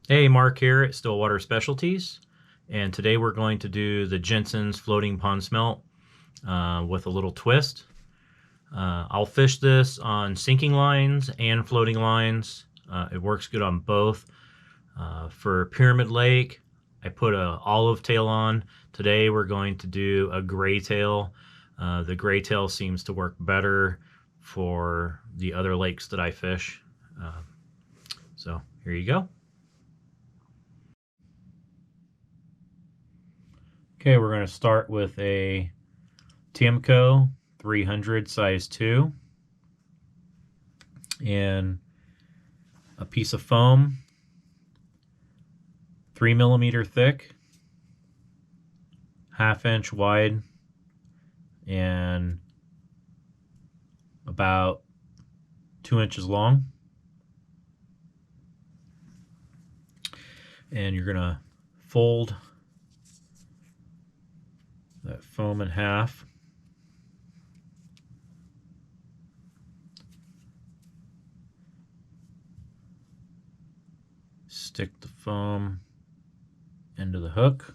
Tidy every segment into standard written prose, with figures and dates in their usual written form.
Hey, Mark here at Stillwater Specialties, and today we're going to do the Jensen's floating pond smelt with a little twist. I'll fish this on sinking lines and floating lines. It works good on both. For Pyramid Lake, I put a olive tail on. Today we're going to do a gray tail. The gray tail seems to work better for the other lakes that I fish. So here you go. Okay, we're going to start with a Tiemco 300 size 2 and a piece of foam 3mm thick, 1/2 inch wide, and about 2 inches long. And you're going to fold that foam in half. Stick the foam into the hook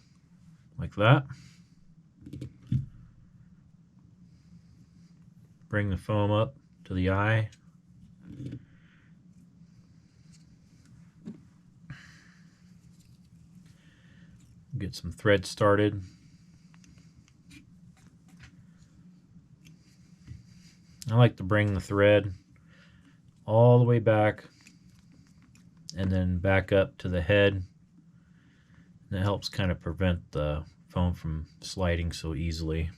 like that. Bring the foam up to the eye. Get some thread started. I like to bring the thread all the way back and then back up to the head. And that helps kind of prevent the foam from sliding so easily.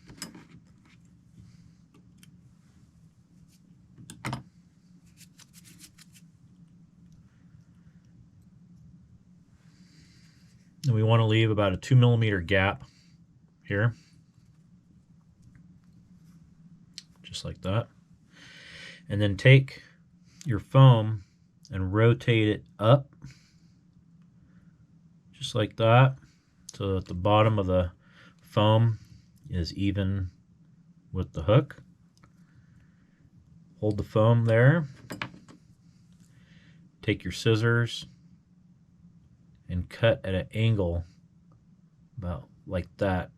And we want to leave about a 2mm gap here, just like that. And then take your foam and rotate it up, just like that, so that the bottom of the foam is even with the hook. Hold the foam there. Take your scissors and cut at an angle about like that,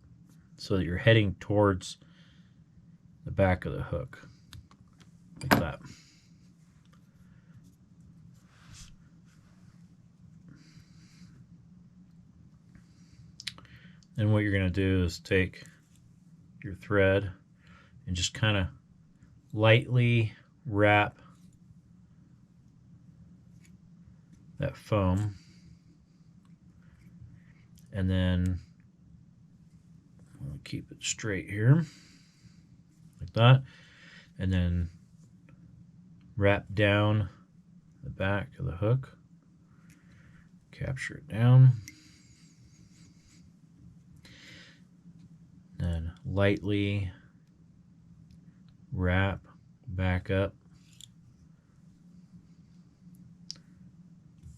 so that you're heading towards the back of the hook, like that. And what you're going to do is take your thread and just kind of lightly wrap that foam, and then we'll keep it straight here like that, and then wrap down the back of the hook, capture it down, then lightly wrap back up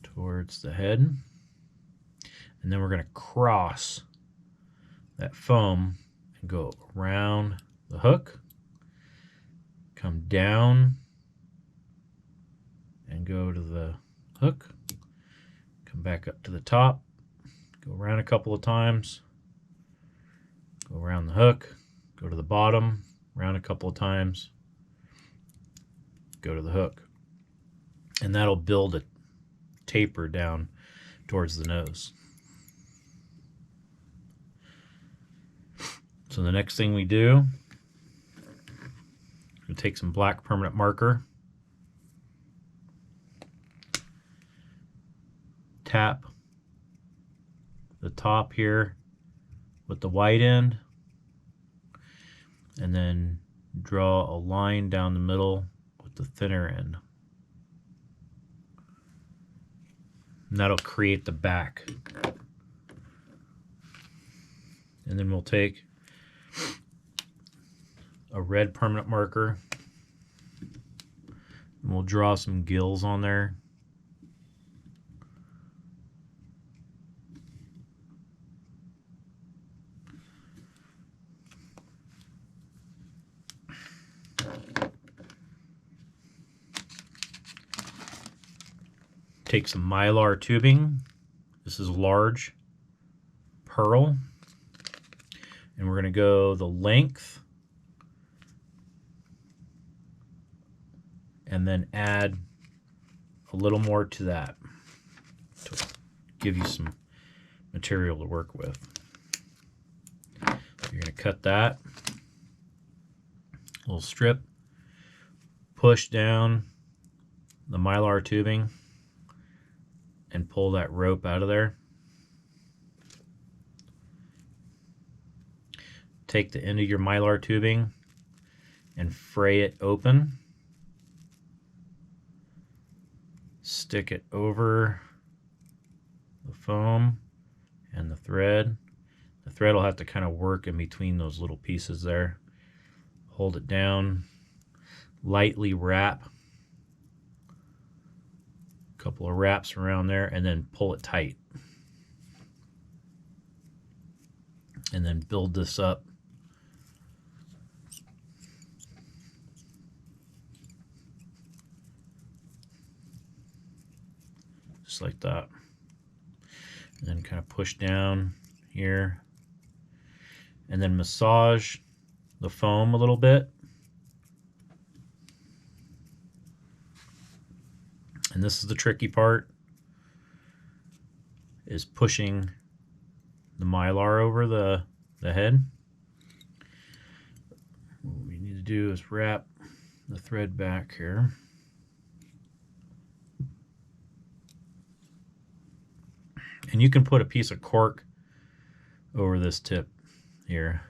towards the head. And then we're going to cross that foam and go around the hook, come down and go to the hook, come back up to the top, go around a couple of times, go around the hook, go to the bottom, around a couple of times, go to the hook. And that'll build a taper down towards the nose. So the next thing we do, we'll take some black permanent marker, tap the top here with the white end, and then draw a line down the middle with the thinner end. And that'll create the back. And then we'll take a red permanent marker and we'll draw some gills on there. Take some Mylar tubing This is large pearl. And we're going to go the length and then add a little more to that to give you some material to work with. So you're going to cut that little strip, push down the Mylar tubing, and pull that rope out of there. Take the end of your Mylar tubing and fray it open. Stick it over the foam and the thread. The thread will have to kind of work in between those little pieces there. Hold it down, lightly wrap, a couple of wraps around there, and then pull it tight. And then build this up. Just like that. And then kind of push down here. And then massage the foam a little bit. And this is the tricky part, is pushing the Mylar over the head. What we need to do is wrap the thread back here. And you can put a piece of cork over this tip here.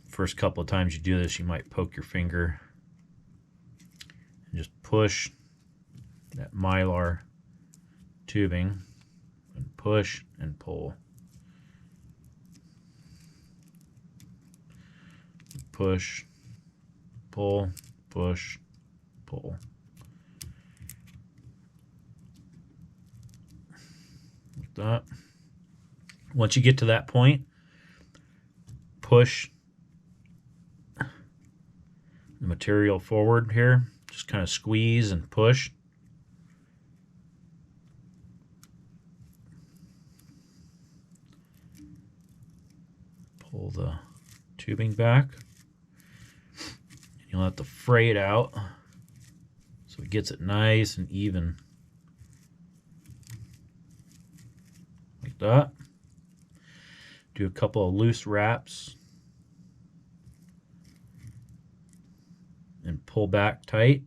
First couple of times you do this, you might poke your finger. And just push that Mylar tubing and push and pull. Push, pull, push, pull. Like that. Once you get to that point, push the material forward here. Just kind of squeeze and push. Pull the tubing back. You'll have to fray it out so it gets it nice and even. Like that. Do a couple of loose wraps and pull back tight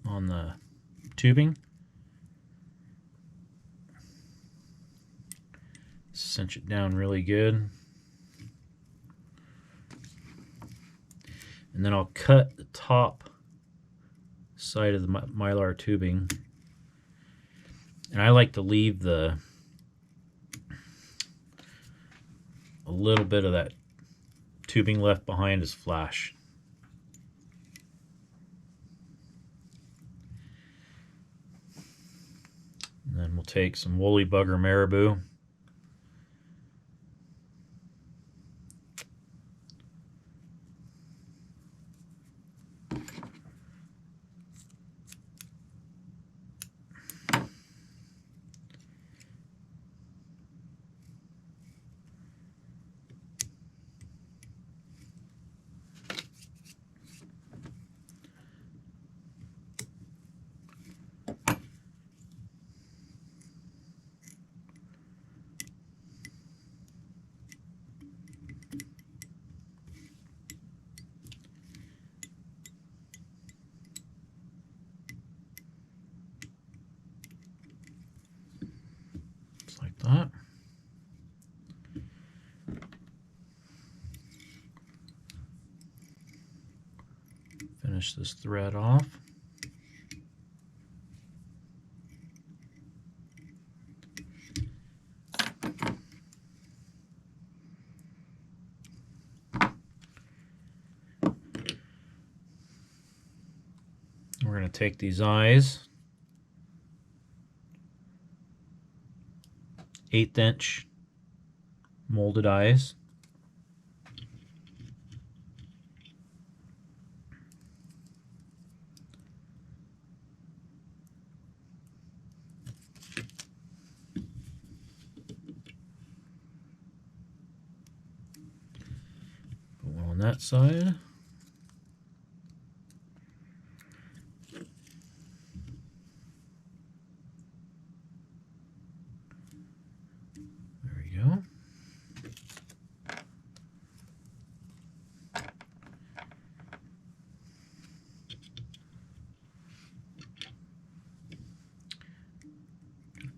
on the tubing. Cinch it down really good. And then I'll cut the top side of the Mylar tubing. And I like to leave a little bit of that tubing left behind as flash. And then we'll take some woolly bugger Marabou. Like that. Finish this thread off. We're going to take these eyes, 1/8 inch molded eyes. on that side. There we go.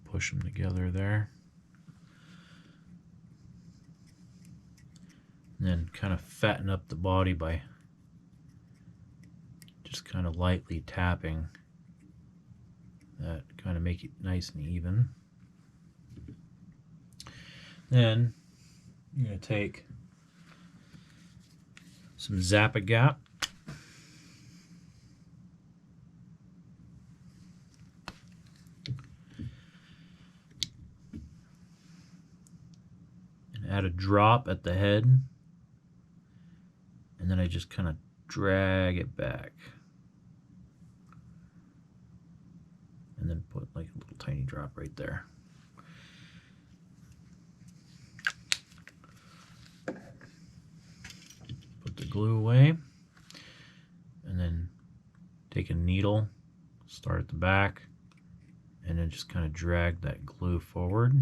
Push them together there. And then kind of fatten up the body by just kind of lightly tapping that, kind of make it nice and even. Then you're going to take some Zap-A-Gap. Add a drop at the head, and then I just kind of drag it back, and then put like a little tiny drop right there. Put the glue away, and then take a needle, start at the back, and then just kind of drag that glue forward.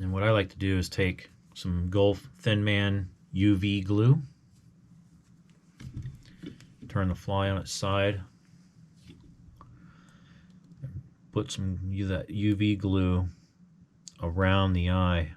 And what I like to do is take some Gulf Thin Man UV glue, turn the fly on its side, put some of that UV glue around the eye.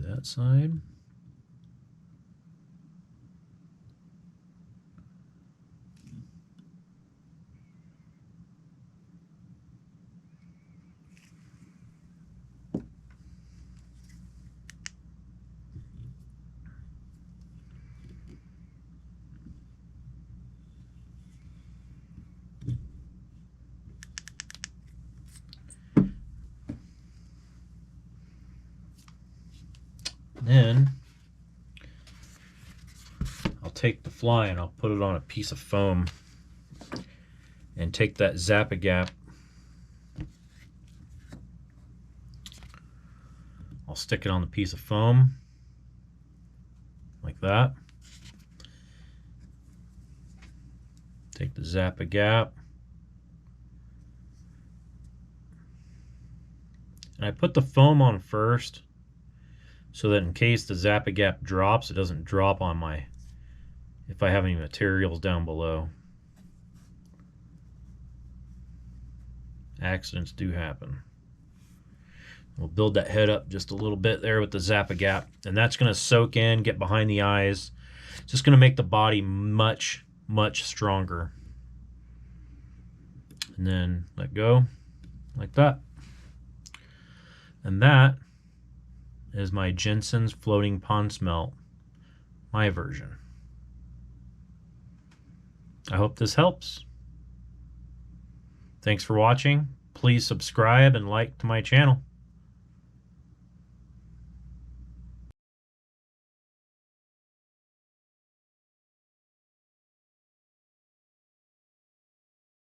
That side. Then I'll take the fly and I'll put it on a piece of foam and take that Zap-A-Gap. I'll stick it on the piece of foam like that. Take the Zap-A-Gap. And I put the foam on first, so that in case the Zap-A-Gap drops, it doesn't drop on my, if I have any materials down below. Accidents do happen. We'll build that head up just a little bit there with the Zap-A-Gap, and that's going to soak in, get behind the eyes. It's just going to make the body much, much stronger. And then let go like that. And that is my Jensen's Floating Pond Smelt, my version. I hope this helps. Thanks for watching. Please subscribe and like to my channel.